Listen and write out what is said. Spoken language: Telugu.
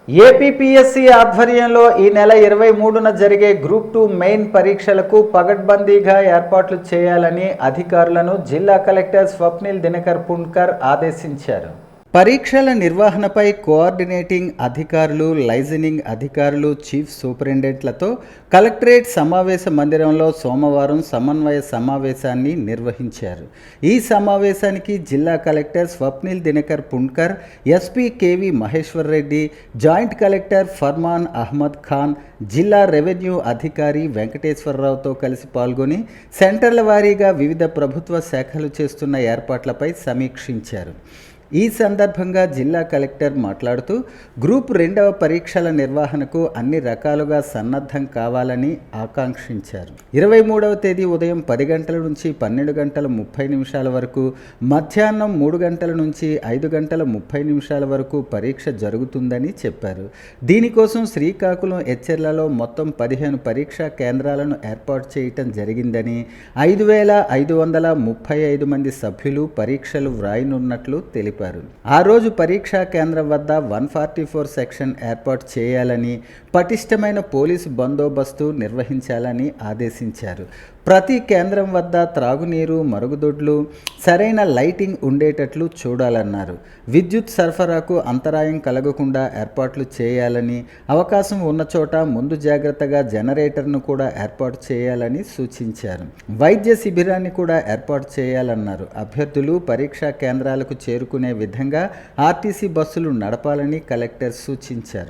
ఏపీపీఎస్సీ ఆధ్వర్యంలో ఈ నెల 23న జరిగే గ్రూప్ 2 మెయిన్ పరీక్షలకు పగడ్బందీగా ఏర్పాట్లు చేయాలని అధికారులను జిల్లా కలెక్టర్ స్వప్నిల్ దినకర్ పుణ్కర్ ఆదేశించారు. పరీక్షల నిర్వహణపై కోఆర్డినేటింగ్ అధికారులు, లైజనింగ్ అధికారులు, చీఫ్ సూపరింటెండెంట్లతో కలెక్టరేట్ సమావేశ మందిరంలో సోమవారం సమన్వయ సమావేశాన్ని నిర్వహించారు. ఈ సమావేశానికి జిల్లా collector Swapnil Dinakar Punkar, SP KV Maheshwar Reddy, joint collector Farman Ahmed Khan, జిల్లా రెవెన్యూ అధికారి వెంకటేశ్వరరావుతో కలిసి పాల్గొని సెంటర్ల వారీగా వివిధ ప్రభుత్వ శాఖలు చేస్తున్న ఏర్పాట్లపై సమీక్షించారు. ఈ సందర్భంగా జిల్లా కలెక్టర్ మాట్లాడుతూ గ్రూప్ 2వ పరీక్షల నిర్వహణకు అన్ని రకాలుగా సన్నద్ధం కావాలని ఆకాంక్షించారు. 23వ తేదీ ఉదయం 10 గంటల నుంచి 12 గంటల 30 నిమిషాల వరకు, మధ్యాహ్నం 3 గంటల నుంచి 5 గంటల 30 నిమిషాల వరకు పరీక్ష జరుగుతుందని చెప్పారు. దీనికోసం శ్రీకాకుళం, ఎచ్చెర్లలో మొత్తం 15 పరీక్షా కేంద్రాలను ఏర్పాటు చేయటం జరిగిందని, 5535 మంది సభ్యులు పరీక్షలు వ్రాయనున్నట్లు తెలిపారు. ఆ రోజు పరీక్షా కేంద్రం వద్ద 144 సెక్షన్ ఏర్పాటు చేయాలని, పటిష్టమైన పోలీసు బందోబస్తు నిర్వహించాలని ఆదేశించారు. ప్రతి కేంద్రం వద్ద త్రాగునీరు, మరుగుదొడ్లు, సరైన లైటింగ్ ఉండేటట్లు చూడాలన్నారు. విద్యుత్ సరఫరాకు అంతరాయం కలగకుండా ఏర్పాట్లు చేయాలని, అవకాశం ఉన్న చోట ముందు జాగ్రత్తగా జనరేటర్ను కూడా ఏర్పాటు చేయాలని సూచించారు. వైద్య శిబిరాన్ని కూడా ఏర్పాటు చేయాలన్నారు. అభ్యర్థులు పరీక్షా కేంద్రాలకు చేరుకునే విధంగా ఆర్టీసీ బస్సులు నడపాలని కలెక్టర్ సూచించారు.